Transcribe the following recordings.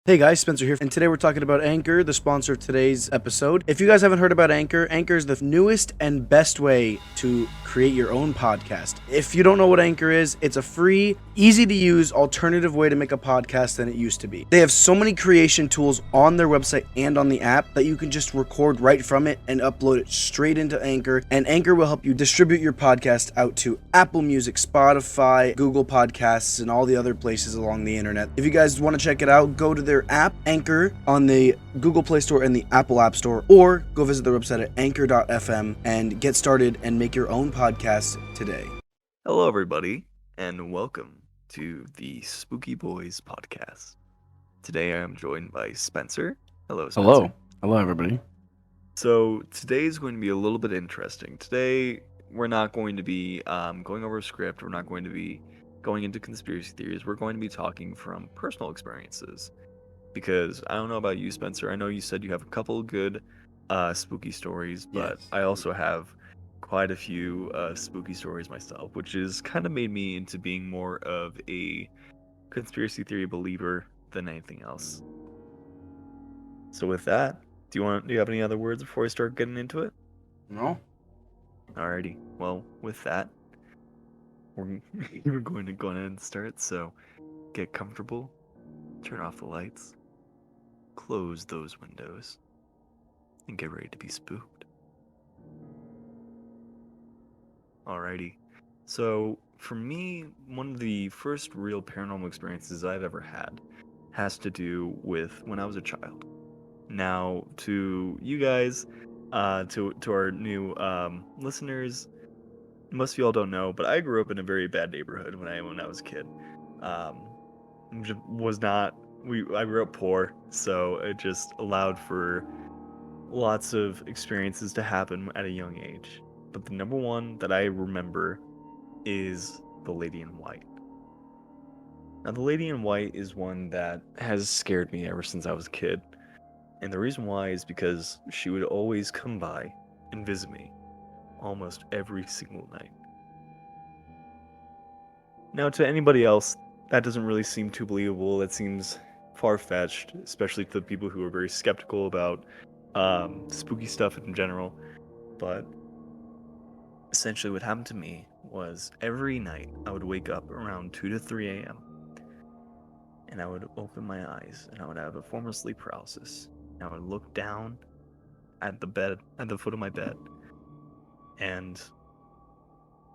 Hey guys, Spencer here, and today we're talking about Anchor, the sponsor of today's episode. If you guys haven't heard about Anchor, Anchor is the newest and best way to create your own podcast. If you don't know what Anchor is, it's a free, easy to use alternative way to make a podcast than it used to be. They have so many creation tools on their website and on the app that you can just record right from it and upload it straight into Anchor, and Anchor will help you distribute your podcast out to Apple Music, Spotify, Google Podcasts, and all the other places along the internet. If you guys want to check it out, go to their app, Anchor, on the Google Play Store and the Apple App Store, or go visit their website at anchor.fm and get started and make your own podcast today. Hello, everybody, and welcome to the Spooki Bois podcast. Today I am joined by Spencer. Hello, Spencer. Hello, everybody. So today is going to be a little bit interesting. Today we're not going to be going over a script. We're not going to be going into conspiracy theories. We're going to be talking from personal experiences. Because I don't know about you, Spencer. I know you said you have a couple good spooky stories, but Yes. I also have quite a few spooky stories myself, which has kind of made me into being more of a conspiracy theory believer than anything else. So with that, do you have any other words before I start getting into it? No? Alrighty. Well, with that, we're going to go ahead and start. So get comfortable, turn off the lights, close those windows, and get ready to be spooked. Alrighty. So, for me, one of the first real paranormal experiences I've ever had has to do with when I was a child. Now, to you guys, to our new listeners, most of y'all don't know, but I grew up in a very bad neighborhood when I was a kid. I grew up poor, so it just allowed for lots of experiences to happen at a young age. But the number one that I remember is the Lady in White. Now, the Lady in White is one that has scared me ever since I was a kid. And the reason why is because she would always come by and visit me almost every single night. Now, to anybody else, that doesn't really seem too believable. That seems far-fetched, especially to the people who are very skeptical about spooky stuff in general. But essentially what happened to me was every night I would wake up around 2 to 3 a.m. and I would open my eyes and I would have a form of sleep paralysis. And I would look down at the foot of my bed, and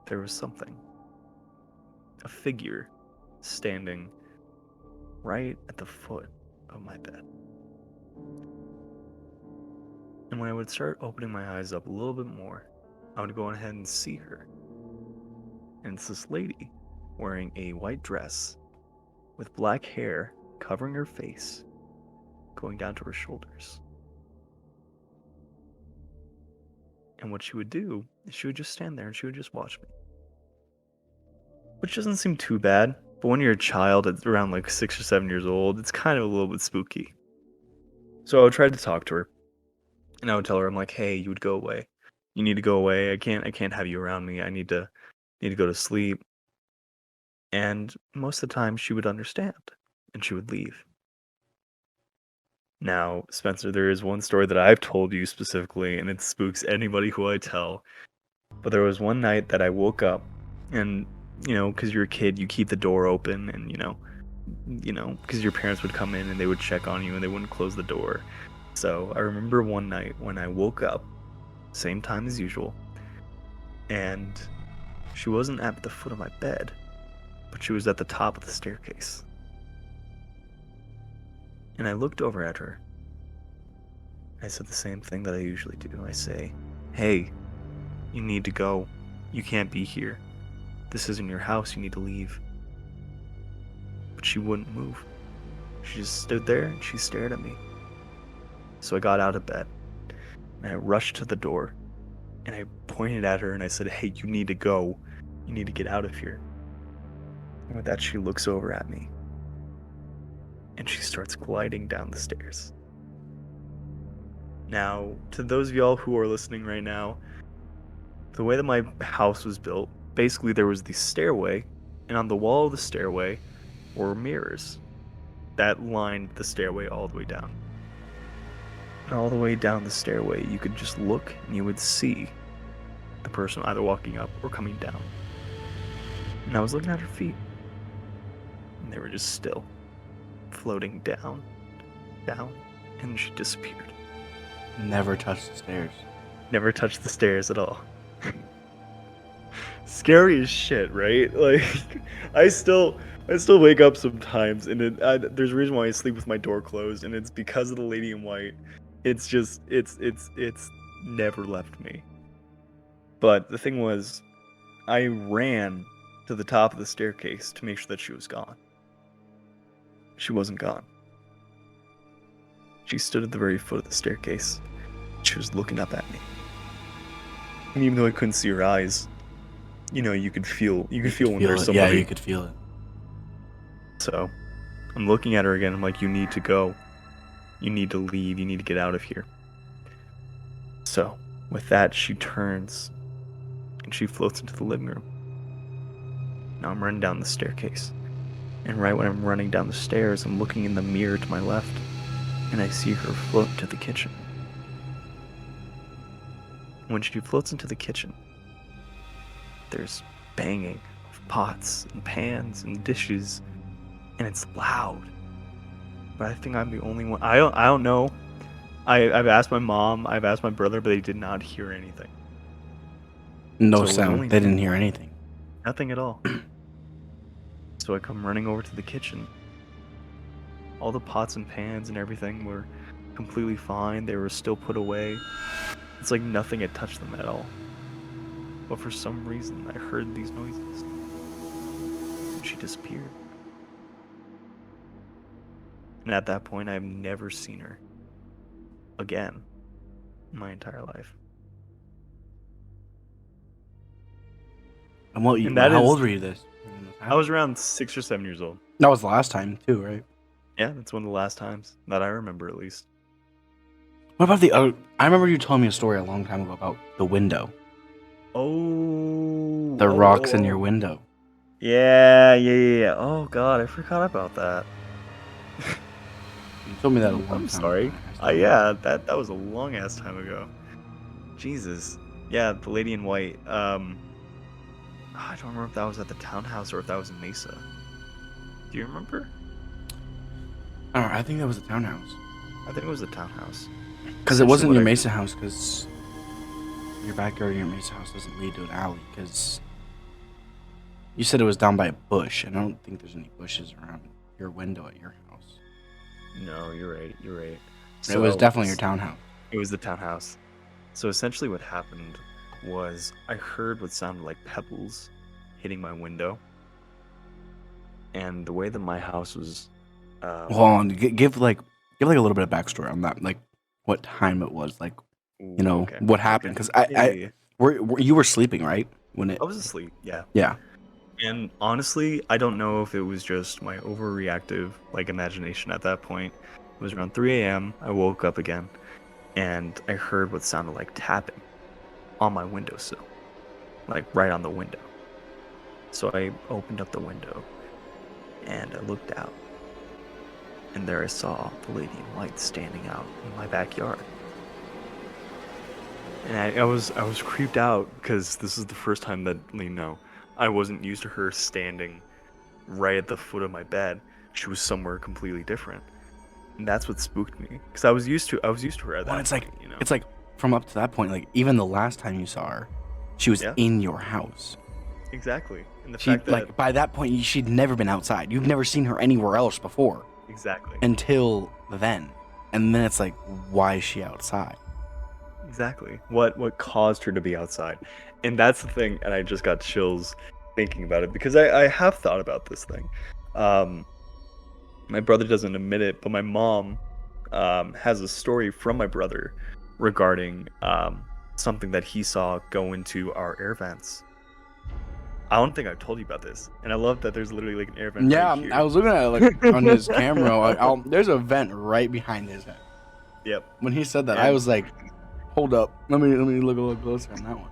there was something. A figure standing right at the foot of my bed. And when I would start opening my eyes up a little bit more, I would go ahead and see her. And it's this lady wearing a white dress with black hair covering her face, going down to her shoulders. And what she would do is she would just stand there and she would just watch me. Which doesn't seem too bad, but when you're a child at around like 6 or 7 years old, it's kind of a little bit spooky. So I would try to talk to her, and I would tell her, I'm like, hey, you would go away. You need to go away. I can't have you around me. I need to go to sleep. And most of the time she would understand and she would leave. Now, Spencer, there is one story that I've told you specifically, and it spooks anybody who I tell. But there was one night that I woke up, and because you're a kid, you keep the door open, and because your parents would come in and they would check on you and they wouldn't close the door. So I remember one night when I woke up, same time as usual, and she wasn't at the foot of my bed, but she was at the top of the staircase. And I looked over at her. I said the same thing that I usually do. I say, hey, you need to go. You can't be here. This isn't your house. You need to leave. But she wouldn't move. She just stood there and she stared at me. So I got out of bed and I rushed to the door and I pointed at her and I said, hey, you need to go. You need to get out of here. And with that, she looks over at me and she starts gliding down the stairs. Now, to those of y'all who are listening right now, the way that my house was built, basically there was the stairway, and on the wall of the stairway were mirrors. that lined the stairway all the way down. And all the way down the stairway, you could just look and you would see the person either walking up or coming down. And I was looking at her feet, and they were just still, floating down, and she disappeared. Never touched the stairs. Never touched the stairs at all. Scary as shit, right? Like, I still wake up sometimes, and there's a reason why I sleep with my door closed, and it's because of the lady in white. It's just, it's never left me. But the thing was, I ran to the top of the staircase to make sure that she was gone. She wasn't gone. She stood at the very foot of the staircase. She was looking up at me. And even though I couldn't see her eyes, you could feel when there's somebody. Yeah, you could feel it. So, I'm looking at her again. I'm like, you need to go. You need to leave. You need to get out of here. So, with that, she turns and she floats into the living room. Now I'm running down the staircase. And right when I'm running down the stairs, I'm looking in the mirror to my left, and I see her float into the kitchen. When she floats into the kitchen, there's banging of pots and pans and dishes, and it's loud. But I think I'm the only one. I don't know. I've asked my mom, I've asked my brother, but they did not hear anything. No sound. They didn't hear anything. Nothing at all. So I come running over to the kitchen. All the pots and pans and everything were completely fine. They were still put away. It's like nothing had touched them at all. But for some reason, I heard these noises. And she disappeared. And at that point, I've never seen her again in my entire life. And how old were you this? I was around 6 or 7 years old. That was the last time, too, right? Yeah, that's one of the last times that I remember, at least. What about the other? I remember you telling me a story a long time ago about the window. Oh. The rocks in your window. Yeah. Oh, God, I forgot about that. You told me that a long time I'm sorry. Yeah, that was a long-ass time ago. Jesus. Yeah, the lady in white. I don't remember if that was at the townhouse or if that was in Mesa. Do you remember? I think that was the townhouse. I think it was the townhouse. Because it wasn't your Mesa house, because your backyard and your Mesa house doesn't lead to an alley, because you said it was down by a bush, and I don't think there's any bushes around your window at your house. No, you're right. So it was definitely your townhouse. It was the townhouse. So essentially what happened was I heard what sounded like pebbles hitting my window. And the way that my house was... Hold on, give like a little bit of backstory on that, like what time it was, like, okay. What happened, because you were sleeping, right? I was asleep, yeah. Yeah. And honestly, I don't know if it was just my overreactive imagination at that point. It was around 3 a.m. I woke up again, and I heard what sounded like tapping on my windowsill, like right on the window. So I opened up the window, and I looked out, and there I saw the lady in white standing out in my backyard. And I was creeped out because this is the first time that, I wasn't used to her standing right at the foot of my bed. She was somewhere completely different. And that's what spooked me, because I was used to her at that point, It's like from up to that point, like even the last time you saw her, she was in your house. Exactly. And the fact that by that point she'd never been outside. You've never seen her anywhere else before. Exactly. Until then. And then it's like, why is she outside? Exactly. What caused her to be outside? And that's the thing, and I just got chills thinking about it, because I have thought about this thing. My brother doesn't admit it, but my mom has a story from my brother regarding something that he saw go into our air vents. I don't think I've told you about this, and I love that there's literally like an air vent. Yeah, right here. I was looking at it on his camera. There's a vent right behind his head. Yep. When he said that, I was like, "Hold up, let me look a little closer on that one."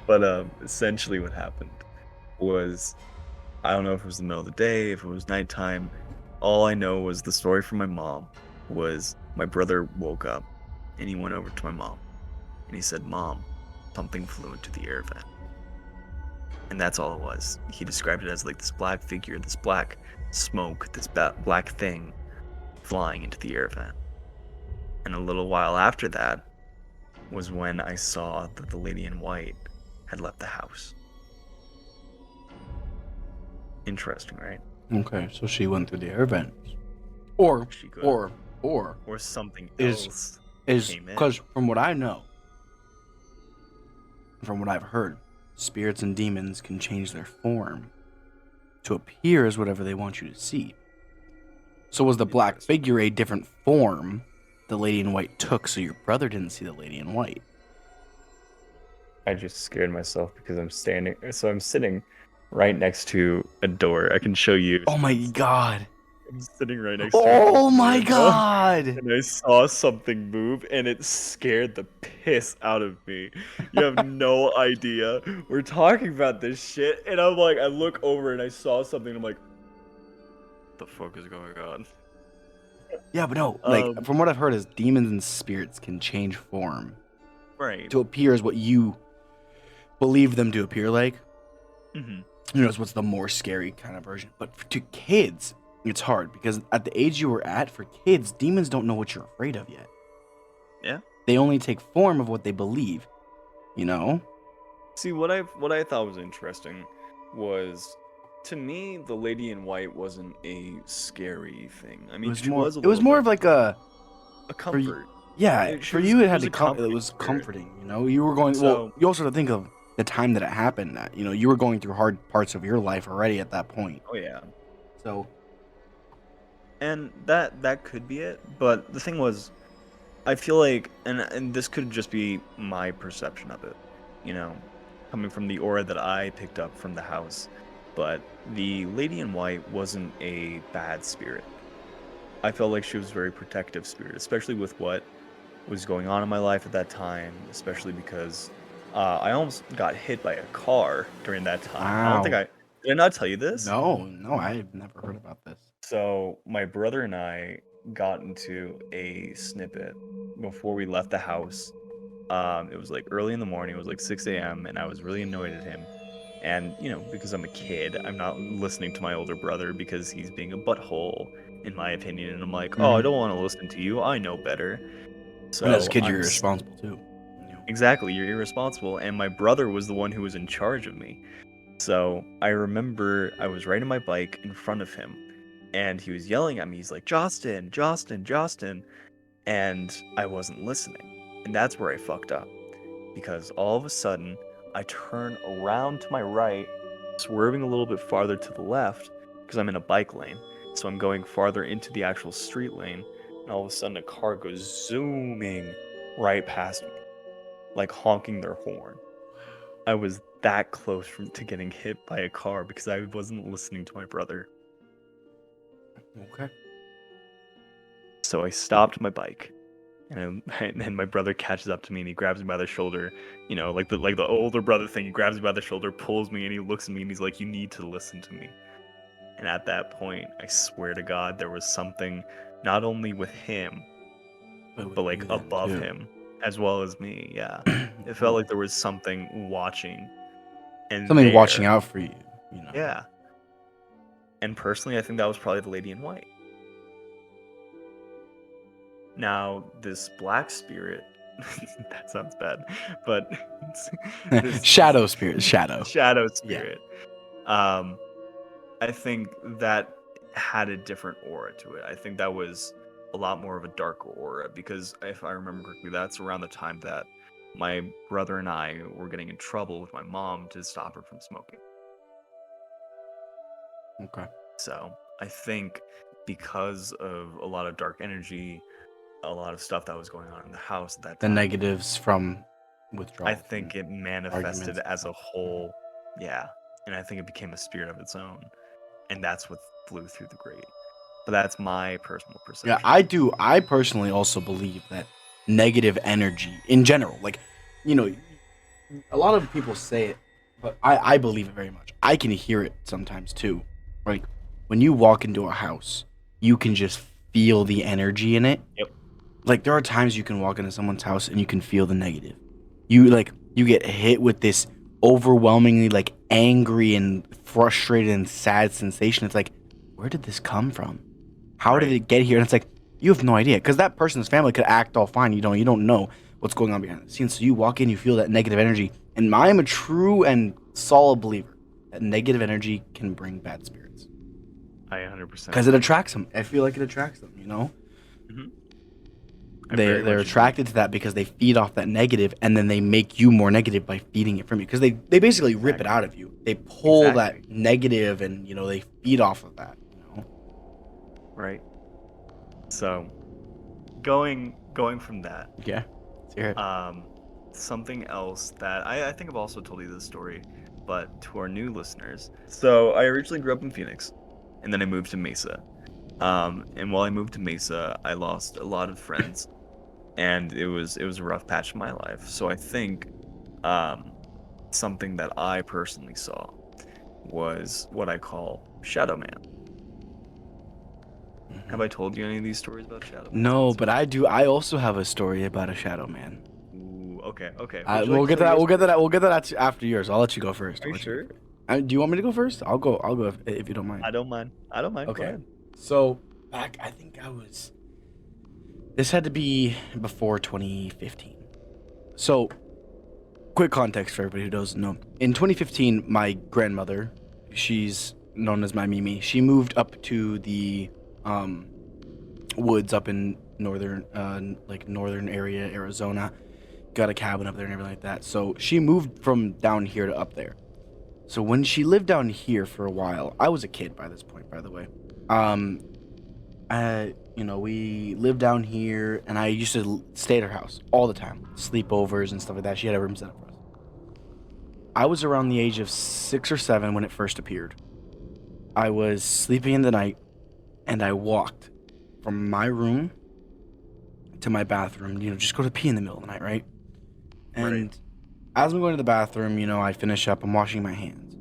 But essentially, what happened was I don't know if it was the middle of the day, if it was nighttime. All I know was the story from my mom was my brother woke up and he went over to my mom and he said, "Mom, something flew into the air vent." And that's all it was. He described it as like this black figure, this black smoke, this black thing flying into the air vent. And a little while after that was when I saw that the lady in white had left the house. Interesting, right? Okay, so she went through the air vent. Or She could. or Or something is- else is came in. because from what I know, from what I've heard, spirits and demons can change their form to appear as whatever they want you to see. So was the black figure a different form the lady in white took, so your brother didn't see the lady in white? I just scared myself because I'm sitting right next to a door. I can show you. Oh my god! I'm sitting right next to Oh a my window, god! and I saw something move, and it scared the piss out of me. You have no idea. We're talking about this shit, and I'm like, I look over and I saw something, and I'm like, what the fuck is going on? Yeah, but no, like Um, from what I've heard is demons and spirits can change form Right. to appear as what you believe them to appear like. hmm You know, it's what's the more scary kind of version. But to kids, it's hard because at the age you were at, for kids, demons don't know what you're afraid of yet. Yeah. They only take form of what they believe. You know? See, what I thought was interesting was, to me, the lady in white wasn't a scary thing. I It mean, was she more. was a It was little more bit of like a. a comfort. Yeah, She for was- you it she had was to a come. It comforting was spirit. comforting. You know, you were going. Well, So- you also have to think of the time that it happened. That you were going through hard parts of your life already at that point. Oh yeah. So And that could be it, but the thing was, I feel like, and this could just be my perception of it, you know, coming from the aura that I picked up from the house, but the lady in white wasn't a bad spirit. I felt like she was a very protective spirit, especially with what was going on in my life at that time, especially because I almost got hit by a car during that time. I don't think Wow. did I not tell you this? no, I've never heard about this. So my brother and I got into a snippet before we left the house. It was like early in the morning. It was like 6 a.m. and I was really annoyed at him. And because I'm a kid, I'm not listening to my older brother because he's being a butthole, in my opinion. And I'm like, oh, I don't want to listen to you. I know better. So And as a kid, you're I'm irresponsible too. Exactly, you're irresponsible. And my brother was the one who was in charge of me. So I remember I was riding my bike in front of him, and he was yelling at me. He's like, Justin, Justin, Justin. And I wasn't listening. And that's where I fucked up. Because all of a sudden, I turn around to my right, swerving a little bit farther to the left, because I'm in a bike lane. So I'm going farther into the actual street lane. And all of a sudden, a car goes zooming right past me, like honking their horn. I was that close to getting hit by a car because I wasn't listening to my brother. Okay. So I stopped my bike, and then my brother catches up to me and he grabs me by the shoulder, like the older brother thing. He grabs me by the shoulder, pulls me, and he looks at me and he's like, "You need to listen to me." And at that point, I swear to God, there was something not only with him, but like above him, as well as me. Yeah, it felt like there was something watching, and Something watching out for you. Yeah. And personally, I think that was probably the lady in white. Now, this black spirit, that sounds bad, but Shadow spirit. Shadow. shadow spirit. I think that had a different aura to it. I think that was a lot more of a darker aura because if I remember correctly, that's around the time that my brother and I were getting in trouble with my mom to stop her from smoking. Okay. So I think because of a lot of dark energy, a lot of stuff that was going on in the house at that The time, negatives from withdrawal. I think it manifested arguments. as a whole. Yeah. And I think it became a spirit of its own. And that's what flew through the grate. But that's my personal perception. Yeah, I do. I personally also believe that negative energy in general, like, a lot of people say it But I believe it very much. I can hear it sometimes too. Like when you walk into a house, you can just feel the energy in it. Yep. Like there are times you can walk into someone's house and you can feel the negative. You get hit with this overwhelmingly like angry and frustrated and sad sensation. It's like, where did this come from? How did Right. it get here? And it's like you have no idea because that person's family could act all fine. You don't know what's going on behind the scenes. So you walk in, you feel that negative energy, and I am a true and solid believer that negative energy can bring bad spirits I 100%. because it attracts them. I feel like it attracts them. You know. Mhm. They're attracted to that because they feed off that negative, and then they make you more negative by feeding it from you because they basically rip it out of you. They pull that negative and they feed off of that. Right. So, going from that, Yeah. Let's hear it. something else that I think I've also told you this story, but to our new listeners. So I originally grew up in Phoenix, and then I moved to Mesa. And while I moved to Mesa, I lost a lot of friends, and it was a rough patch in my life. So I think something that I personally saw was what I call Shadow Man. Have I told you any of these stories about Shadow Man? No, but I do. I also have a story about a shadow man. Ooh, okay. We'll get that. We'll get that after yours. I'll let you go first. Are you sure? Do you want me to go first? I'll go if you don't mind. I don't mind. Go Okay. ahead. So back, I think this had to be before 2015. So, quick context for everybody who doesn't know. In 2015, my grandmother, she's known as my Mimi, she moved up to the woods up in northern area, Arizona. Got a cabin up there and everything like that. So she moved from down here to up there. So when she lived down here for a while, I was a kid by this point, by the way. We lived down here, and I used to stay at her house all the time, sleepovers and stuff like that. She had a room set up for us. I was around the age of 6 or 7 when it first appeared. I was sleeping in the night, and I walked from my room to my bathroom, just go to pee in the middle of the night, right? And as I'm going to the bathroom, I finish up, I'm washing my hands.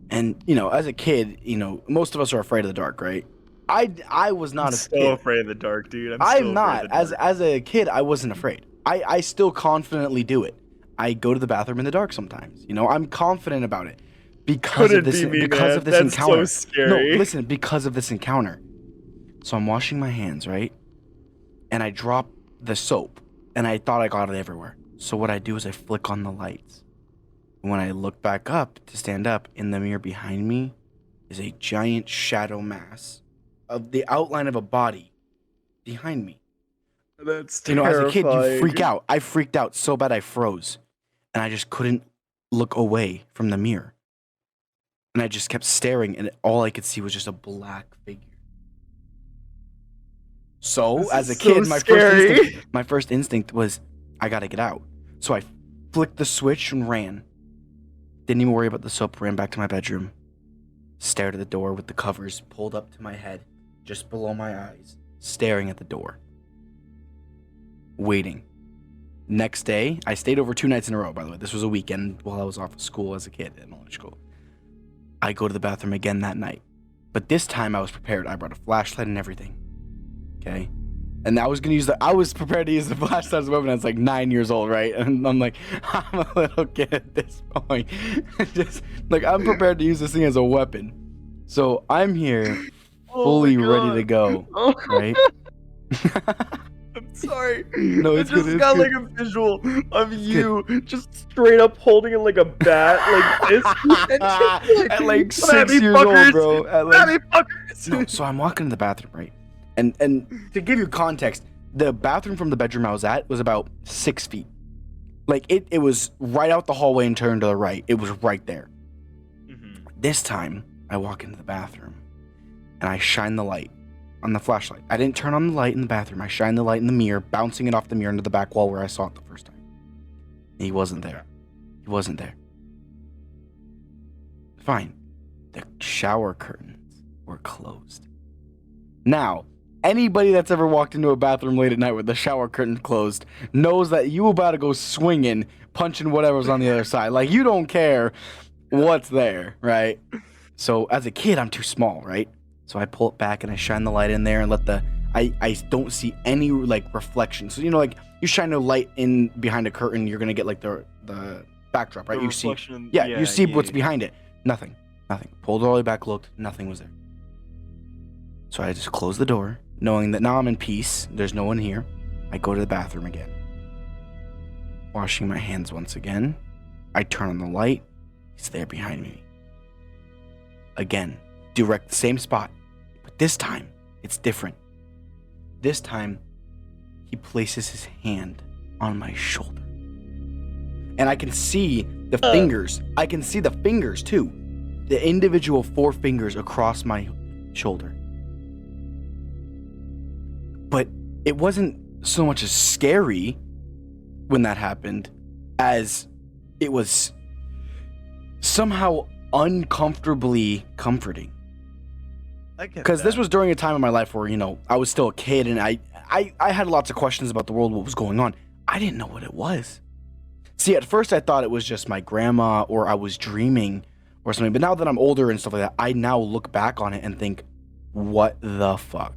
And, as a kid, most of us are afraid of the dark, right? I was not I'm a kid. afraid of the dark, dude. I'm not. As a kid, I wasn't afraid. I still confidently do it. I go to the bathroom in the dark sometimes. I'm confident about it because of this encounter. That's so scary. No, listen, because of this encounter. So I'm washing my hands, right? And I drop the soap, and I thought I got it everywhere. So what I do is I flick on the lights. When I look back up to stand up, in the mirror behind me is a giant shadow mass of the outline of a body behind me. That's terrifying. As a kid, you freak out. I freaked out so bad I froze. And I just couldn't look away from the mirror. And I just kept staring, and all I could see was just a black figure. So, as a kid, my first instinct was, I gotta get out. So I flicked the switch and ran. Didn't even worry about the soap, ran back to my bedroom. Stared at the door with the covers pulled up to my head, just below my eyes, staring at the door. Waiting. Next day, I stayed over 2 nights in a row, by the way. This was a weekend while I was off of school as a kid in elementary school. I go to the bathroom again that night. But this time I was prepared. I brought a flashlight and everything. Okay? And I was prepared to use the flashlight as a weapon. I was like 9 years old, right? And I'm like, I'm a little kid at this point. Just like, I'm prepared to use this thing as a weapon. So I'm here fully ready to go, right? I'm sorry. No, it's good. Got like a visual of you just straight up holding it like a bat, like this. At like 6 years old, bro. No, so I'm walking in the bathroom, right? And to give you context, the bathroom from the bedroom I was at was about 6 feet. Like it was right out the hallway and turned to the right. It was right there. Mm-hmm. This time, I walk into the bathroom and I shine the light on the flashlight. I didn't turn on the light in the bathroom. I shined the light in the mirror, bouncing it off the mirror into the back wall where I saw it the first time. He wasn't there. He wasn't there. Fine. The shower curtains were closed. Now, Anybody that's ever walked into a bathroom late at night with the shower curtain closed knows that you about to go swinging, punching whatever's on the other side. Like, you don't care what's there, right? So as a kid, I'm too small, right? So I pull it back and I shine the light in there and let I don't see any like reflection. So, you know, like you shine a light in behind a curtain, you're gonna get like the backdrop, right? The You see, reflection, you see what's yeah. behind it. Nothing. Pulled all the way back, looked, nothing was there. So I just closed the door, knowing that now I'm in peace. There's no one here. I go to the bathroom again. Washing my hands once again. I turn on the light. He's there behind me. Again, direct the same spot. But this time, it's different. This time, he places his hand on my shoulder. And I can see the fingers. I can see the fingers too. The individual 4 fingers across my shoulder. But it wasn't so much as scary when that happened as it was somehow uncomfortably comforting. Because this was during a time in my life where, you know, I was still a kid and I had lots of questions about the world, what was going on. I didn't know what it was. See, at first I thought it was just my grandma or I was dreaming or something. But now that I'm older and stuff like that, I now look back on it and think, what the fuck?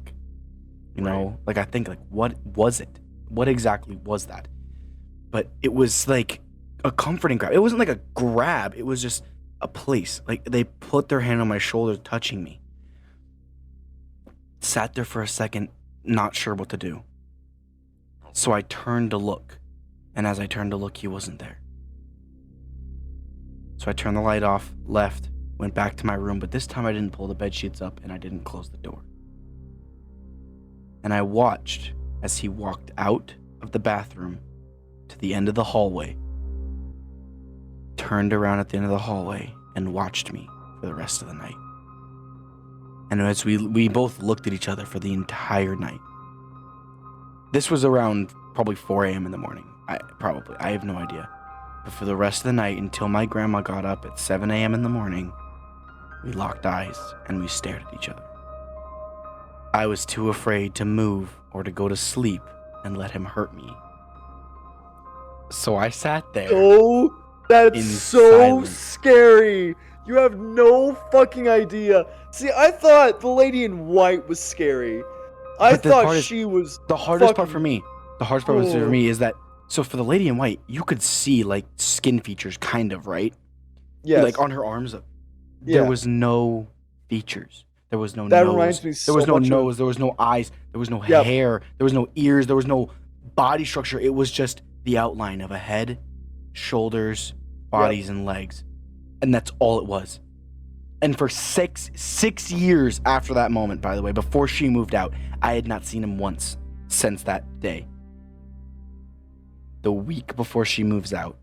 You know, like I think, like, what was it? What exactly was that? But it was like a comforting grab. It wasn't like a grab. It was just a place. Like they put their hand on my shoulder, touching me. Sat there for a second, not sure what to do. So I turned to look. And as I turned to look, he wasn't there. So I turned the light off, left, went back to my room, but this time I didn't pull the bed sheets up and I didn't close the door. And I watched as he walked out of the bathroom to the end of the hallway, turned around at the end of the hallway, and watched me for the rest of the night. And as we both looked at each other for the entire night. This was around probably 4 a.m. in the morning. I have no idea. But for the rest of the night, until my grandma got up at 7 a.m. in the morning, we locked eyes and we stared at each other. I was too afraid to move or to go to sleep and let him hurt me. So I sat there. Oh, that's in so silence. scary. You have no fucking idea. See, I thought the lady in white was scary. I But the part thought is- she was The hardest part fucking- for me, for me is that, so for the lady in white, you could see like skin features, kind of, right? Yes. Like on her arms. Yeah. There was no features. There was no That nose. reminds me There so was no much of- nose. There was no eyes. There was no Yep. hair. There was no ears. There was no body structure. It was just the outline of a head, shoulders, bodies, and legs. And that's all it was. And for six years after that moment, by the way, before she moved out, I had not seen him once since that day. The week before she moves out,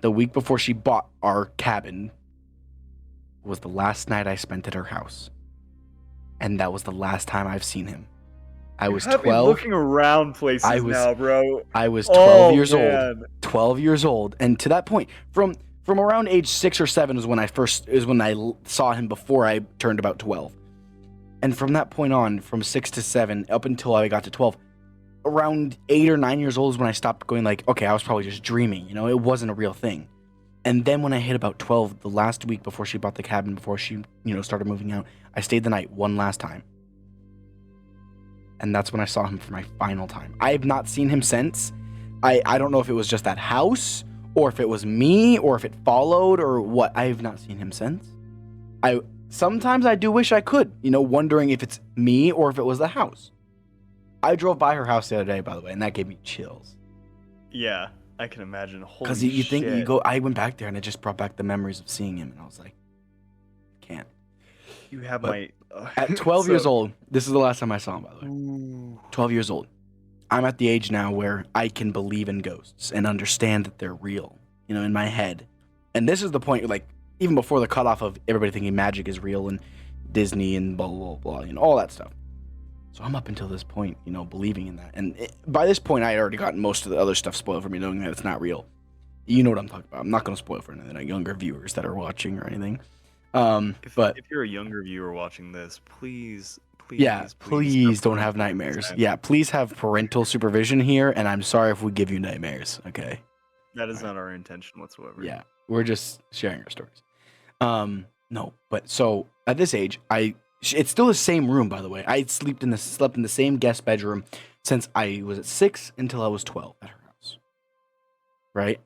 the week before she bought our cabin, was the last night I spent at her house. And that was the last time I've seen him. I was You have me 12. looking around places I was- now, bro. I was 12 years old. man. 12 years old. And to that point, from around age 6 or 7 is when I saw him before I turned about 12. And from that point on, from 6 to 7 up until I got to 12, around 8 or 9 years old is when I stopped going like, okay, I was probably just dreaming, you know, it wasn't a real thing. And then when I hit about 12, the last week before she bought the cabin, before she, you know, started moving out, I stayed the night one last time. And that's when I saw him for my final time. I have not seen him since. I don't know if it was just that house, or if it was me, or if it followed, or what. I have not seen him since. Sometimes I do wish I could, you know, wondering if it's me or if it was the house. I drove by her house the other day, by the way, and that gave me chills. Yeah, I can imagine. Holy Because you think shit. you go, I went back there and it just brought back the memories of seeing him, and I was like, can't. You have But my. At 12 years So- old, this is the last time I saw him, by the way. Ooh. 12 years old. I'm at the age now where I can believe in ghosts and understand that they're real, you know, in my head. And this is the point, like, even before the cutoff of everybody thinking magic is real and Disney and blah, blah, blah, you know, all that stuff. So I'm up until this point, you know, believing in that. And by this point, I had already gotten most of the other stuff spoiled for me, knowing that it's not real. You know what I'm talking about. I'm not going to spoil for any of the younger viewers that are watching or anything. But if you're a younger viewer watching this, please, yeah, please have please don't have parental nightmares. consent. Yeah, please have parental supervision here, and I'm sorry if we give you nightmares. Okay. That is not our intention whatsoever. Yeah, we're just sharing our stories. No, but so at this age, it's still the same room, by the way. I slept in the same guest bedroom since I was at 6 until I was 12 at her house. Right?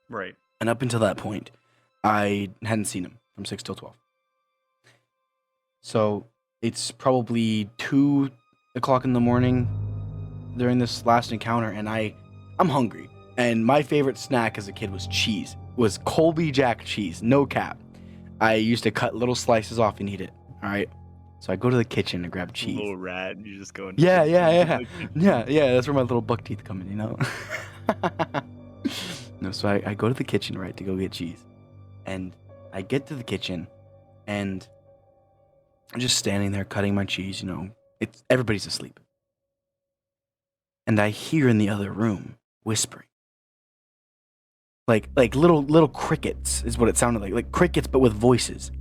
Right. And up until that point, I hadn't seen him from 6 till 12. So it's probably 2 o'clock in the morning during this last encounter, and I'm hungry. And my favorite snack as a kid was cheese. Was Colby Jack cheese, no cap. I used to cut little slices off and eat it. All right. So I go to the kitchen to grab cheese. Little rat, and you just go. Yeah. That's where my little buck teeth come in, you know. No, so I go to the kitchen, right, to go get cheese, and I get to the kitchen, and I'm just standing there cutting my cheese. You know, everybody's asleep, and I hear in the other room whispering. Like little crickets is what it sounded like crickets, but with voices.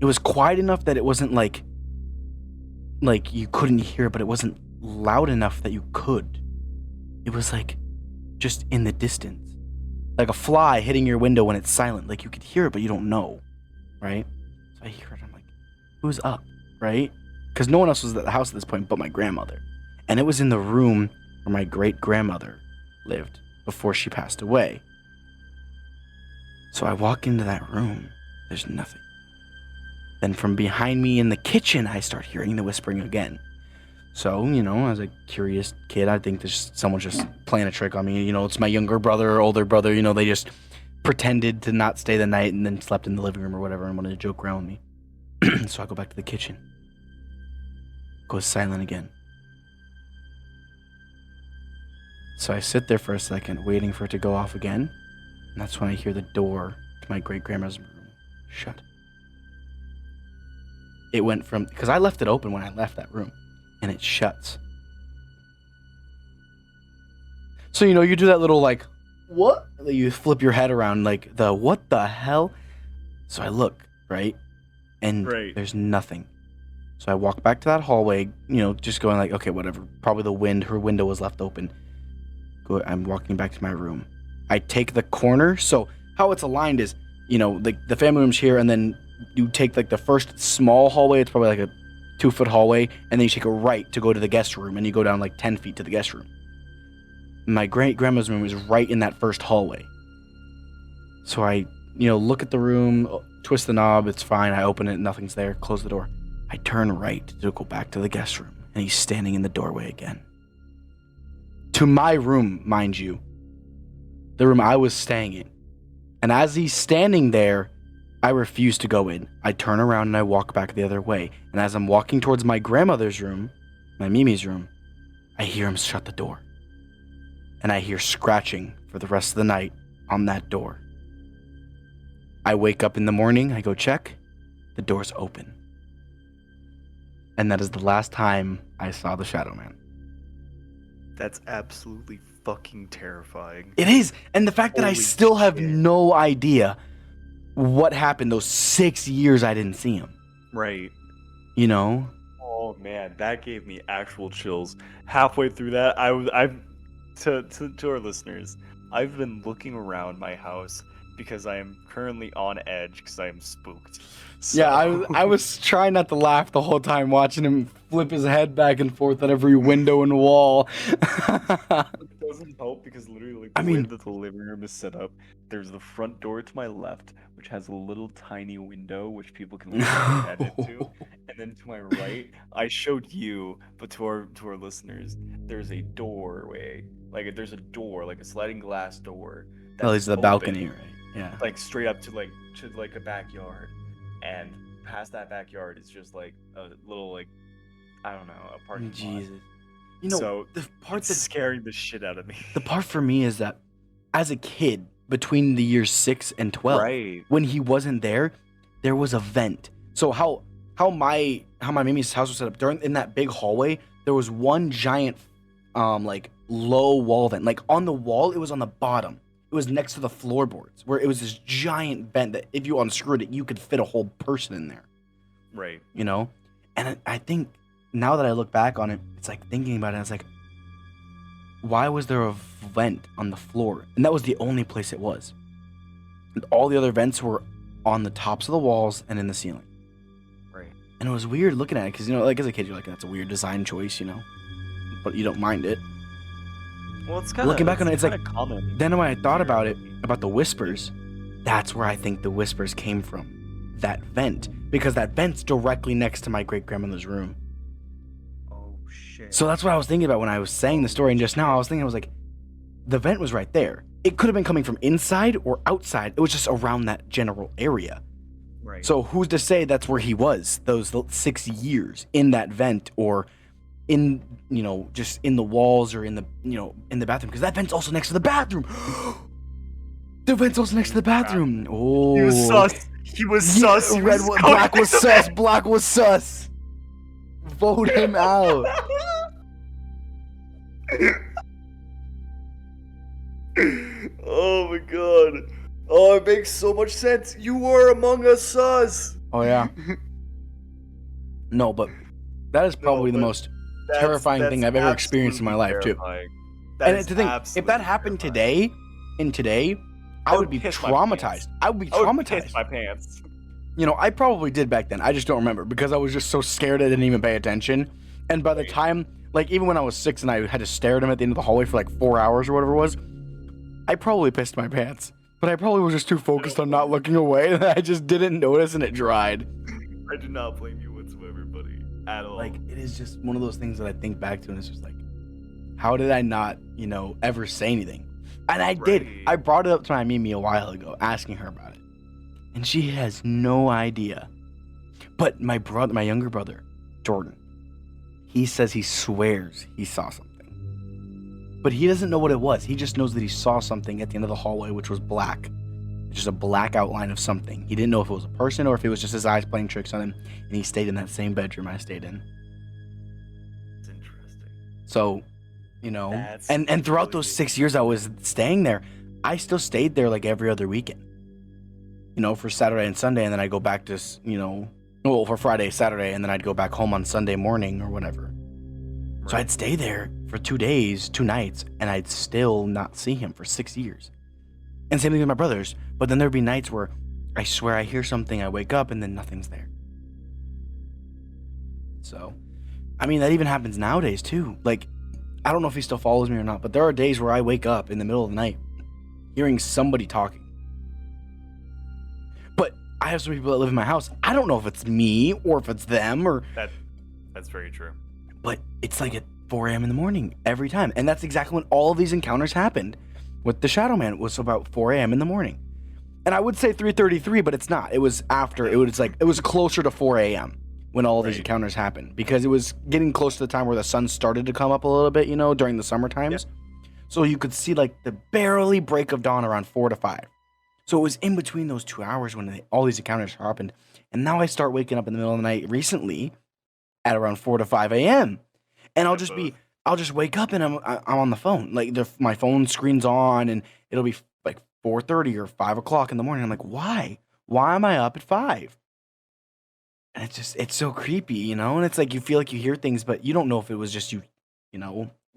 It was quiet enough that it wasn't like you couldn't hear, but it wasn't loud enough that you could. It was like just in the distance, like a fly hitting your window when it's silent. Like you could hear it, but you don't know, right? So I hear it. I'm like, who's up, right? Because no one else was at the house at this point but my grandmother, and it was in the room where my great grandmother lived before she passed away. So I walk into that room. There's nothing. Then from behind me in the kitchen, I start hearing the whispering again. So, you know, as a curious kid, I think there's someone just playing a trick on me. You know, it's my younger brother or older brother. You know, they just pretended to not stay the night and then slept in the living room or whatever and wanted to joke around with me. So I go back to the kitchen. Goes silent again. So I sit there for a second, waiting for it to go off again. And that's when I hear the door to my great-grandma's room shut. It went from... Because I left it open when I left that room. And it shuts. So, you know, you do that little, like, what? You flip your head around, like, what the hell? So I look, right? And There's nothing. So I walk back to that hallway, you know, just going like, okay, whatever. Probably the wind. Her window was left open. I'm walking back to my room. I take the corner. So how it's aligned is, you know, the family room's here, and then you take like the first small hallway. It's probably like a 2-foot hallway, and then you take a right to go to the guest room, and you go down like 10 feet to the guest room. My great-grandma's room is right in that first hallway. So I, you know, look at the room, twist the knob, it's fine. I open it, nothing's there, close the door. I turn right to go back to the guest room, and he's standing in the doorway again. To my room, mind you. The room I was staying in. And as he's standing there, I refuse to go in. I turn around and I walk back the other way. And as I'm walking towards my grandmother's room, my Mimi's room, I hear him shut the door. And I hear scratching for the rest of the night on that door. I wake up in the morning, I go check, the door's open. And that is the last time I saw the Shadow Man. That's absolutely fucking terrifying. It is. And the fact that I still have no idea what happened those 6 years I didn't see him. Right. You know? Oh man, that gave me actual chills. Halfway through that, to our listeners, I've been looking around my house because I am currently on edge because I am spooked. So... Yeah, I was trying not to laugh the whole time watching him flip his head back and forth at every window and wall. It doesn't help because literally like, the way that the living room is set up, there's the front door to my left, which has a little tiny window which people can look their head into, and then to my right, I showed you, but to our listeners, there's a doorway, like there's a door, like a sliding glass door. It's the balcony, right? Yeah. Like straight up to a backyard, and past that backyard is just like a little like I don't know, a parking lot. Jesus. You know, so the part that's scaring the shit out of me. The part for me is that as a kid, between the years 6 and 12, right, when he wasn't there was a vent. So how my Mimi's house was set up in that big hallway, there was one giant like low wall vent. Like on the wall, it was on the bottom. It It was next to the floorboards, where it was this giant vent that if you unscrewed it, you could fit a whole person in there. Right. You know? And I think now that I look back on it, it's like thinking about it, it's like, why was there a vent on the floor? And that was the only place it was. And all the other vents were on the tops of the walls and in the ceiling. Right. And it was weird looking at it because, like as a kid, you're like, that's a weird design choice, but you don't mind it. Well, it's kind of looking back on it, it's like common. Then when I thought about it, about the whispers, that's where I think the whispers came from. That vent, because that vent's directly next to my great grandmother's room. Oh shit. So that's what I was thinking about when I was saying the story, and just now I was like, the vent was right there. It could have been coming from inside or outside. It was just around that general area. Right. So who's to say that's where he was those 6 years, in that vent, or in, just in the walls, or in the, in the bathroom, because that vent's also next to the bathroom. The vent's also next to the bathroom. Oh, He was sus. He was sus. He was Black was sus. Black was sus. Vote him out. Oh my god. Oh, it makes so much sense. You were among us, sus. Oh yeah. No, but that is probably the most terrifying thing I've ever experienced in my life too. And to think, if that happened today, I would be traumatized. I would be traumatized. Piss my pants. I probably did back then. I just don't remember because I was just so scared I didn't even pay attention. And by the time, even when I was 6 and I had to stare at him at the end of the hallway for 4 hours or whatever it was, I probably pissed my pants. But I probably was just too focused on not looking away that I just didn't notice and it dried. I do not blame you whatsoever, buddy. At all. It is just one of those things that I think back to and it's just how did I not, ever say anything? And I did. I brought it up to my Mimi a while ago, asking her about it. And she has no idea. But my younger brother, Jordan, he says he swears he saw something. But he doesn't know what it was. He just knows that he saw something at the end of the hallway, which was black. Just a black outline of something. He didn't know if it was a person or if it was just his eyes playing tricks on him. And he stayed in that same bedroom I stayed in. It's interesting. So, and throughout those 6 years I was staying there, I still stayed there every other weekend. For Saturday and Sunday, and then I'd go back to, for Friday, Saturday, and then I'd go back home on Sunday morning or whatever. Right. So I'd stay there for 2 days, 2 nights, and I'd still not see him for 6 years. And same thing with my brothers. But then there'd be nights where I swear I hear something, I wake up, and then nothing's there. So, that even happens nowadays too. I don't know if he still follows me or not, but there are days where I wake up in the middle of the night hearing somebody talking. But I have some people that live in my house. I don't know if it's me or if it's them or... That's very true. But it's at 4 a.m. in the morning every time. And that's exactly when all of these encounters happened with the Shadow Man. It was about 4 a.m. in the morning. And I would say 3:33, but it's not. It was after. It was closer to 4 a.m. when all of these encounters happened. Because it was getting close to the time where the sun started to come up a little bit, during the summer times. Yep. So you could see the barely break of dawn around 4 to 5. So it was in between those 2 hours when all these encounters happened. And now I start waking up in the middle of the night recently at around 4 to 5 a.m. And I'll just wake up and I'm on the phone. My phone screen's on and it'll be 4:30 or 5 o'clock in the morning. I'm like, why? Why am I up at 5? And it's so creepy, and it's you feel you hear things, but you don't know if it was just you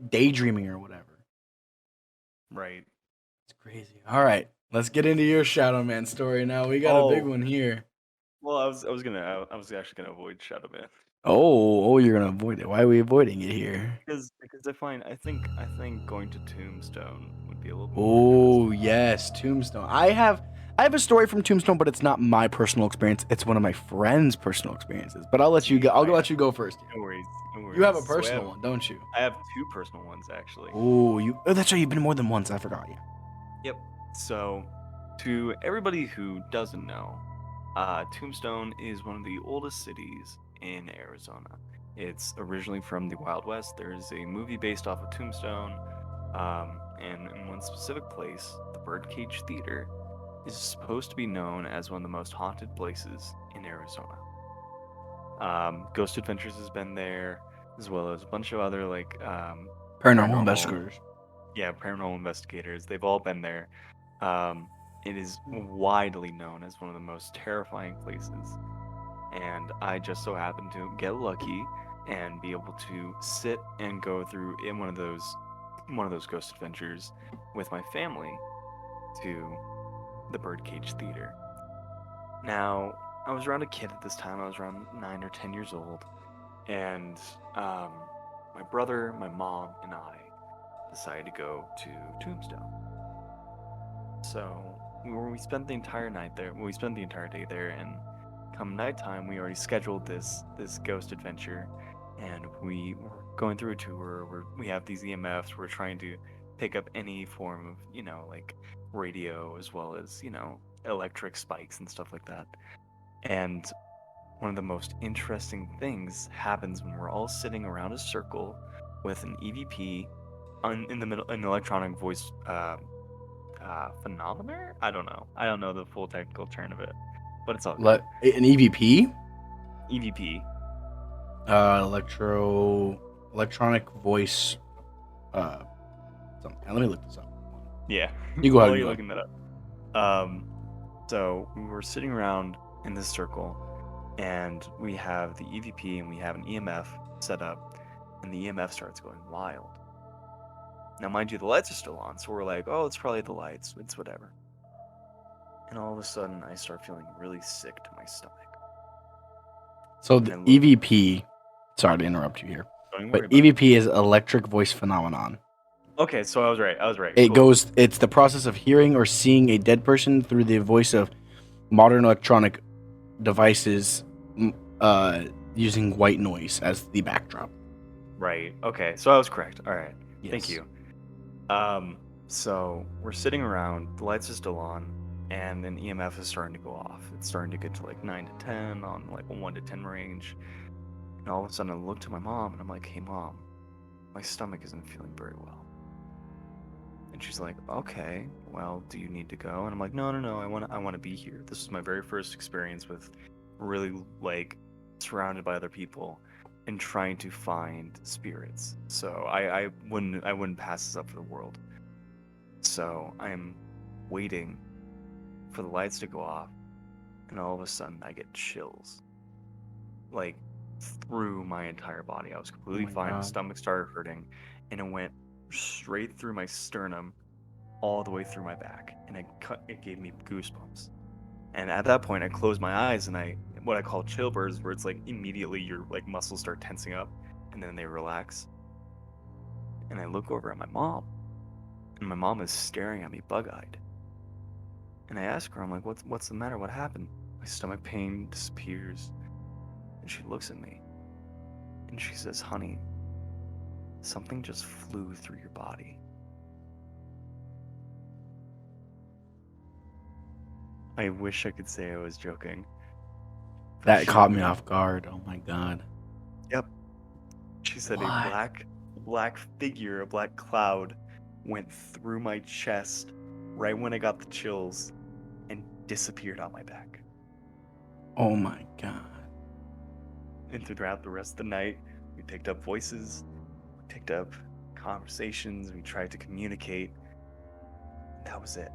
daydreaming or whatever. Right. It's crazy. All right, let's get into your Shadow Man story now. We got a big one here. Well, I was actually gonna avoid Shadow Man. Oh, you're gonna avoid it. Why are we avoiding it here? Because I think going to Tombstone would be a little. Oh yes, Tombstone. I have a story from Tombstone, but it's not my personal experience. It's one of my friends' personal experiences. But I'll let you go. I'll let you go first. No worries. You have a personal one, don't you? I have 2 personal ones actually. Oh, that's right. You've been more than once. I forgot. Yeah. Yep. So, to everybody who doesn't know, Tombstone is one of the oldest cities in Arizona. It's originally from the Wild West. There's a movie based off of Tombstone, and in one specific place, the Birdcage Theater is supposed to be known as one of the most haunted places in Arizona. Ghost Adventures has been there, as well as a bunch of other paranormal investigators. Yeah, paranormal investigators. They've all been there. It is widely known as one of the most terrifying places, and I just so happened to get lucky and be able to sit and go through in one of those ghost adventures with my family to the Birdcage Theater. Now, I was around a kid at this time. I was around 9 or 10 years old, and um, my brother, my mom, and I decided to go to Tombstone. So we spent the entire night there. We spent the entire day there, and come nighttime, we already scheduled this ghost adventure, and we were going through a tour. We have these EMFs. We're trying to pick up any form of like radio as well as electric spikes and stuff like that. And one of the most interesting things happens when we're all sitting around a circle with an EVP in the middle, an electronic voice phenomenon. I don't know. I don't know the full technical term of it, but it's all good. An EVP, EVP. electronic voice. Uh, something. Let me look this up. Yeah. You go ahead. While you're looking that up. So we were sitting around in this circle, and we have the EVP and we have an EMF set up, and the EMF starts going wild. Now, mind you, the lights are still on, so we're like, oh, it's probably the lights. It's whatever. And all of a sudden, I start feeling really sick to my stomach. So the EVP. Sorry to interrupt you here, but EVP is electric voice phenomenon. Okay, so I was right. It goes. It's the process of hearing or seeing a dead person through the voice of modern electronic devices, using white noise as the backdrop. Right. Okay. So I was correct. All right. Yes. Thank you. So we're sitting around. The lights are still on, and then EMF is starting to go off. It's starting to get to like 9 to 10 on like a 1 to 10 range. And all of a sudden, I look to my mom, and I'm like, "Hey, mom, my stomach isn't feeling very well." And she's like, "Okay, well, do you need to go?" And I'm like, "No, I want to be here. This is my very first experience with really like surrounded by other people and trying to find spirits. So I wouldn't pass this up for the world." So I am waiting for the lights to go off, and all of a sudden I get chills, like through my entire body. I was completely fine. My stomach started hurting, and it went straight through my sternum, all the way through my back, and it gave me goosebumps. And at that point, I closed my eyes, and what I call chill bursts, where it's like immediately your like muscles start tensing up, and then they relax. And I look over at my mom, and my mom is staring at me bug-eyed. And I ask her, I'm like, what's the matter? What happened? My stomach pain disappears. And she looks at me, and she says, "Honey, something just flew through your body." I wish I could say I was joking. That caught me off guard. Oh my god. Yep. She said a black figure, a black cloud went through my chest right when I got the chills and disappeared on my back. Oh my god. And throughout the rest of the night, we picked up voices, we picked up conversations, we tried to communicate. That was it.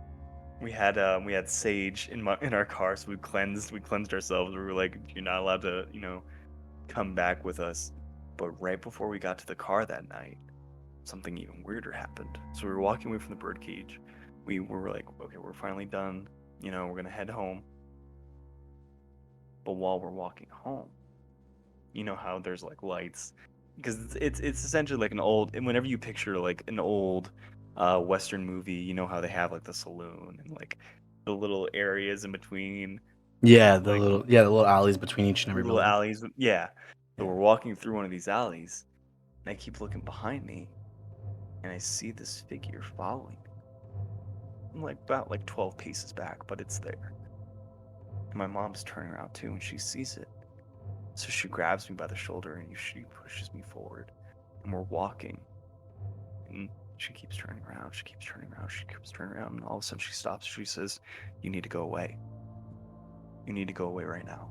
We had sage in our car, so we cleansed ourselves. We were like, "You're not allowed to, come back with us." But right before we got to the car that night, something even weirder happened. So we were walking away from the birdcage. We were like, "Okay, we're finally done. We're gonna head home." But while we're walking home, you know how there's like lights, because it's essentially like an old. And whenever you picture like an old Western movie, you know how they have like the saloon and like the little areas in between. Yeah, the little alleys between each and every little building. alleys. Yeah. So we're walking through one of these alleys, and I keep looking behind me, and I see this figure following me. I'm like about like 12 paces back, but it's there. And my mom's turning around too, and she sees it. So she grabs me by the shoulder and she pushes me forward, and we're walking. And she keeps turning around, she keeps turning around, and all of a sudden she stops. She says, "You need to go away. You need to go away right now."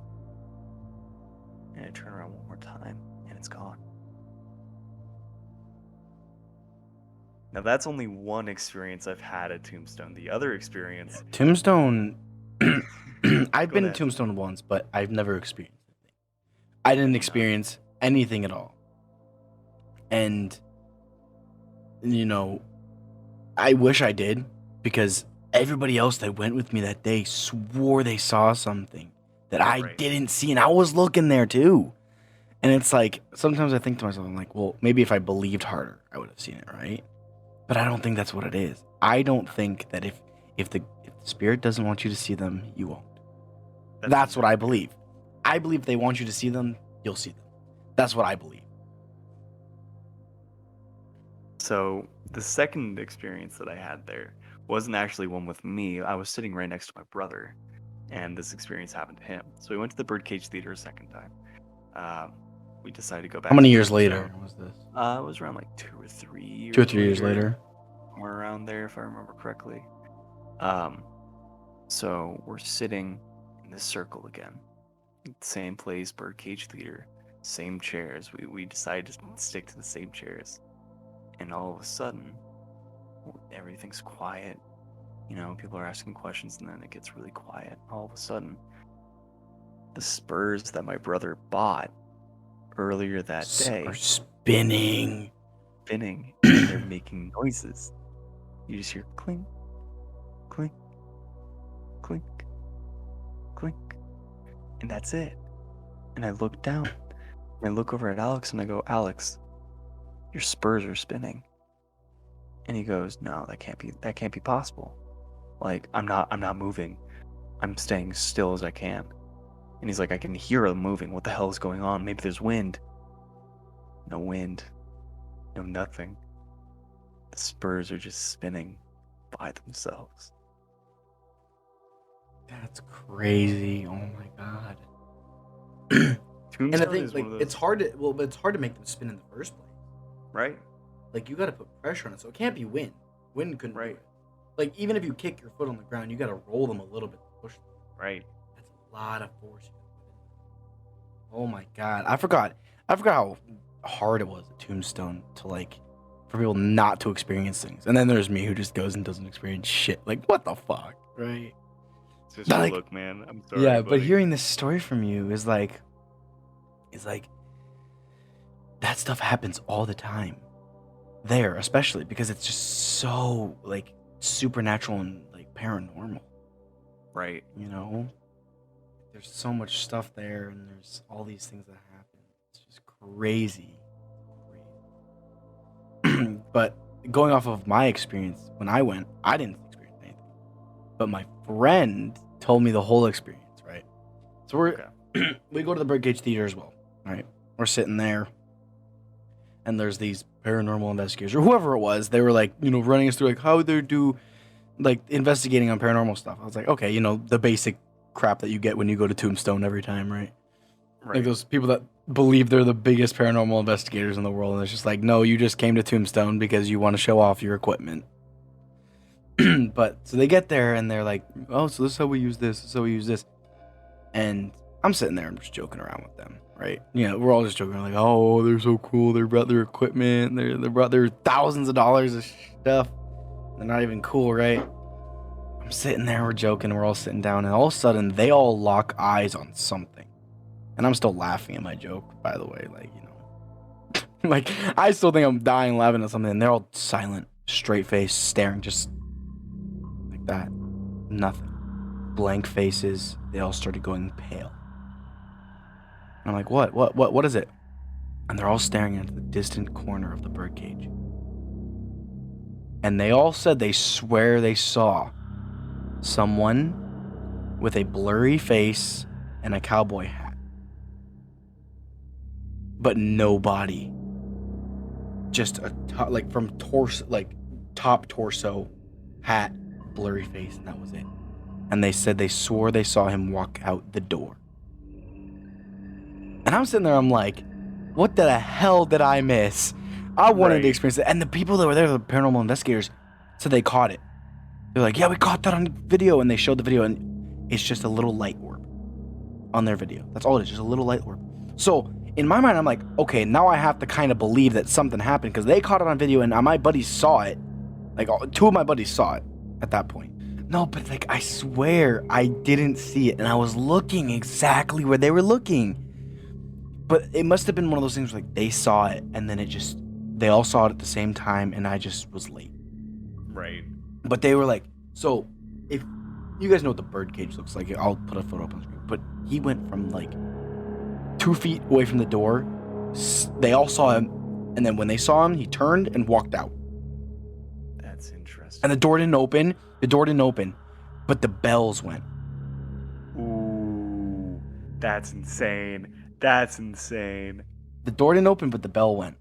And I turn around one more time, and it's gone. Now that's only one experience I've had at Tombstone. The other experience. Tombstone. I've Go been to ahead. Tombstone once, but I've never experienced anything. I didn't experience anything at all. And, you know, I wish I did, because everybody else that went with me that day swore they saw something that I Right. didn't see, and I was looking there too. And it's like, sometimes I think to myself, I'm like, well, maybe if I believed harder, I would have seen it, right? But I don't think that's what it is. I don't think that if the spirit doesn't want you to see them, you won't. That's what I believe. I believe if they want you to see them, you'll see them. That's what I believe. So the second experience that I had there wasn't actually one with me. I was sitting right next to my brother, and this experience happened to him. So we went to the Birdcage Theater a second time. We decided to go back. How many to years Tombstone. later was this? It was around like 2 or 3 years. 2 or 3 years later. Somewhere around there, if I remember correctly. So we're sitting in this circle again. Same place, Birdcage Theater, same chairs. We decided to stick to the same chairs. And all of a sudden, everything's quiet. You know, people are asking questions, and then it gets really quiet. All of a sudden, the spurs that my brother bought earlier that day Are spinning. and they're making noises. You just hear clink, clink, clink, clink, and that's it. And I look down, and I look over at Alex, and I go, Alex, your spurs are spinning. And he goes, no, that can't be possible. Like, I'm not moving. I'm staying still as I can. And he's like, I can hear them moving. What the hell is going on? Maybe there's wind. No wind. No nothing. The spurs are just spinning by themselves. That's crazy. Oh my god. And I think, like, it's hard to make them spin in the first place. Right? Like, you got to put pressure on it, so it can't be wind. Wind couldn't do Right. it. Like, even if you kick your foot on the ground, you got to roll them a little bit to push them. Right. That's a lot of force. Oh my god. I forgot how hard it was at Tombstone to, like, for people not to experience things. And then there's me who just goes and doesn't experience shit. Like, what the fuck? Right? It's just Like, look, man. I'm sorry. yeah, buddy. but hearing this story from you is like that stuff happens all the time there, especially because it's just so, like, supernatural and, like, paranormal, Right. you know? There's so much stuff there, and there's all these things that happen. It's just crazy. But going off of my experience, when I went, I didn't experience anything. But my friend told me the whole experience, right? So we go to the Birdcage Theater as well, right? We're sitting there, and there's these paranormal investigators, or whoever it was. They were, like, you know, running us through, like, how they do, like, investigating on paranormal stuff. I was like, okay, you know, the basic crap that you get when you go to Tombstone every time, right? Like those people that believe they're the biggest paranormal investigators in the world, and it's just like, no, you just came to Tombstone because you want to show off your equipment. But so they get there and they're like, oh, so this is how we use this. This is how we use this. And I'm sitting there and just joking around with them, right? You know, we're all just joking, like, oh, they're so cool. They brought their equipment. They brought their thousands of dollars of stuff. They're not even cool, right? I'm sitting there, we're joking, we're all sitting down, and all of a sudden they all lock eyes on something. And I'm still laughing at my joke, by the way, like, you know. Like, I still think I'm dying laughing at something, and they're all silent, straight face, staring, just like that. Nothing. Blank faces. They all started going pale. And I'm like, what is it? And they're all staring into the distant corner of the birdcage. And they all said they swear they saw someone with a blurry face and a cowboy hat. But no body. Just like from torso, like top torso, hat, blurry face, and that was it. And they said they swore they saw him walk out the door. And I'm sitting there, I'm like, what the hell did I miss? I wanted to experience it. And the people that were there, the paranormal investigators, said they caught it. They're like, yeah, we caught that on video. And they showed the video, and it's just a little light orb on their video. That's all it is, just a little light orb. So in my mind, I'm like, okay, now I have to kind of believe that something happened because they caught it on video and my buddies saw it. Like, two of my buddies saw it at that point. No, but like, I swear I didn't see it, and I was looking exactly where they were looking. But it must have been one of those things where, like, they saw it, and then they all saw it at the same time, and I just was late. Right. But they were like, so, if you guys know what the birdcage looks like, I'll put a photo up on the screen. But he went from like 2 feet away from the door. They all saw him, and then when they saw him, he turned and walked out. That's interesting. And the door didn't open. But the bells went. Ooh, that's insane. The door didn't open, but the bell went.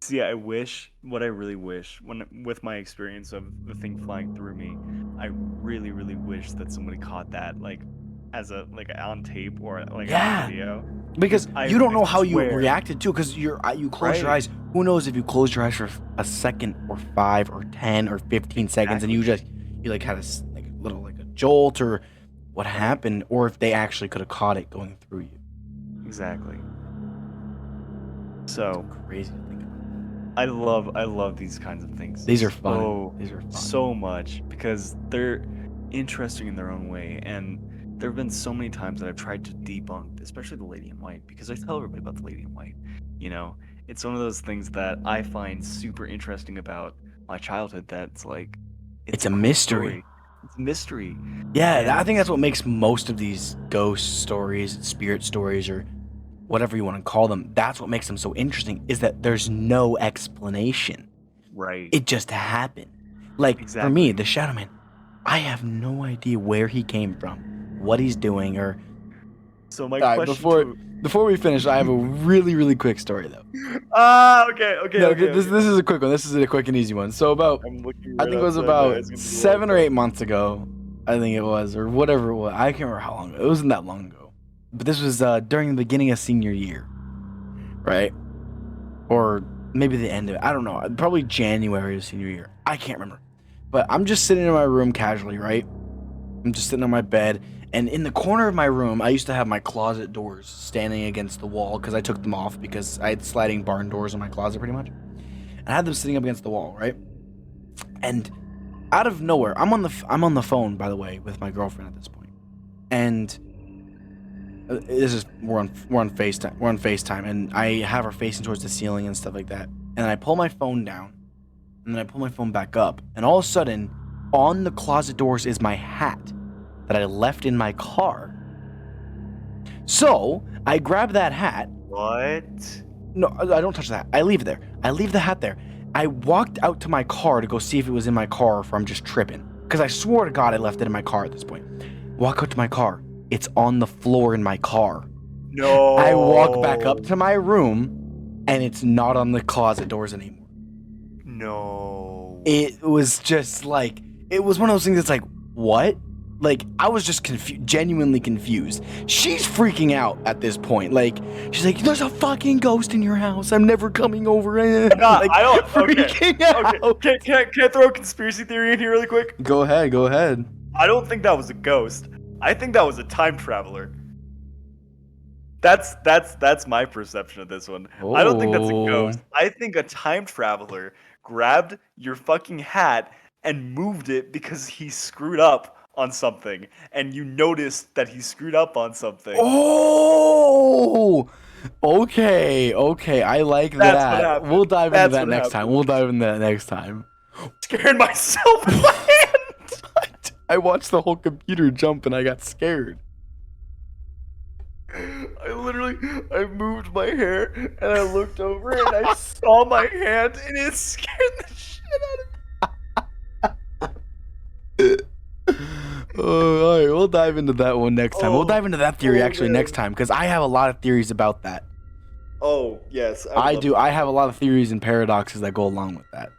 See, what I really wish, with my experience of the thing flying through me, I really, really wish that somebody caught that, like, as a, like, on tape or like on video. Because you don't know how you swear. reacted to it, because you close your eyes. Who knows if you close your eyes for a second or 5 or 10 or 15 seconds and you like had a little like a jolt or what happened, or if they actually could have caught it going through you. Exactly. So Crazy to think about. I love these kinds of things. These are fun. So much, because they're interesting in their own way, and there have been so many times that I've tried to debunk, especially the Lady in White, because I tell everybody about the Lady in White. You know, it's one of those things that I find super interesting about my childhood. That's like, It's a mystery. story. It's a mystery. Yeah, I think that's what makes most of these ghost stories, spirit stories, or whatever you want to call them, that's what makes them so interesting, is that there's no explanation. Right. It just happened. Like, for me, the Shadow Man, I have no idea where he came from, what he's doing, or... So my question before we finish, I have a really, really quick story, though. Okay. This is a quick one. This is a quick and easy one. So I think it was about 7 or 8 months ago, I think it was, or whatever it was. I can't remember how long ago. It wasn't that long ago. But this was during the beginning of senior year, right? Or maybe the end of it. I don't know. Probably January of senior year. I can't remember. But I'm just sitting in my room casually, right? I'm just sitting on my bed. And in the corner of my room, I used to have my closet doors standing against the wall because I took them off because I had sliding barn doors in my closet pretty much. And I had them sitting up against the wall, right? And out of nowhere, I'm on the phone, by the way, with my girlfriend at this point. And we're on FaceTime. We're on FaceTime, and I have her facing towards the ceiling and stuff like that. And I pull my phone down, and then I pull my phone back up, and all of a sudden, on the closet doors is my hat that I left in my car. So I grab that hat. What? No, I don't touch that. I leave it there. I leave the hat there. I walked out to my car to go see if it was in my car or if I'm just tripping, because I swore to God I left it in my car at this point. Walk out to my car. It's on the floor in my car. No. I walk back up to my room, and it's not on the closet doors anymore. No. It was just like, it was one of those things that's like, what? Like, I was just genuinely confused. She's freaking out at this point. Like, she's like, there's a fucking ghost in your house. I'm never coming over. Like, I don't. Freaking out. Okay. Can I throw a conspiracy theory in here really quick? Go ahead. I don't think that was a ghost. I think that was a time traveler. That's my perception of this one. I don't think that's a ghost. I think a time traveler grabbed your fucking hat and moved it because he screwed up on something, and you noticed that he screwed up on something. Oh, okay. I like That's that. what happened. We'll dive into that next time. Scared myself in my hand. I watched the whole computer jump and I got scared. I moved my hair and I looked over and I saw my hand and it scared the shit out of me. All right, we'll dive into that one next time. We'll dive into that theory next time, because I have a lot of theories about that. Oh, yes. I do. I have a lot of theories and paradoxes that go along with that.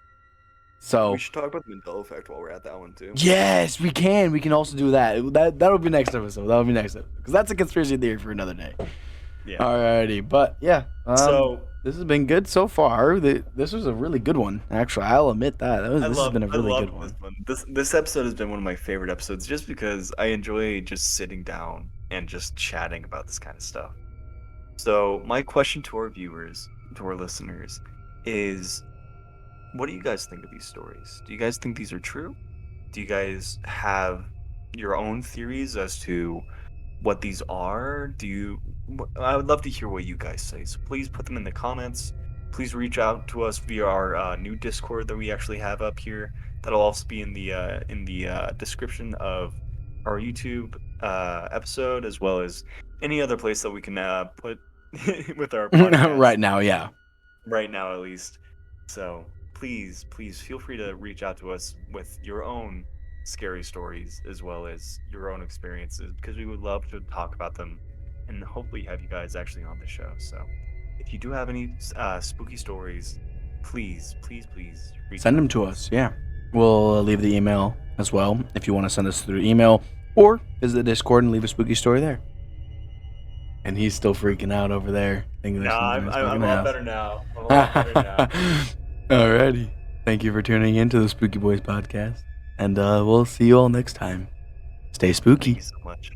So we should talk about the Mandela effect while we're at that one too. Yes, we can. We can also do that. That'll be next episode. Because that's a conspiracy theory for another day. Yeah. Alrighty, but yeah. So this has been good so far. This was a really good one. Actually, I'll admit that. This has been a really good one. This episode has been one of my favorite episodes, just because I enjoy just sitting down and just chatting about this kind of stuff. So my question to our viewers, to our listeners, is what do you guys think of these stories? Do you guys think these are true? Do you guys have your own theories as to what these are? I would love to hear what you guys say. So please put them in the comments. Please reach out to us via our new Discord that we actually have up here. That'll also be in the description of our YouTube episode, as well as any other place that we can put with our podcast Right now, yeah. right now, at least. So please feel free to reach out to us with your own scary stories as well as your own experiences, because we would love to talk about them and hopefully have you guys actually on the show. So if you do have any spooky stories, please reach Send out them to us. Yeah. We'll leave the email as well if you want to send us through email, or visit the Discord and leave a spooky story there. And he's still freaking out over there. Thinking there's Nah, something in his I'm a fucking lot house. better now. I'm a lot better now. Alrighty. Thank you for tuning in to the Spooky Boys podcast. And we'll see you all next time. Stay spooky. Thank you so much.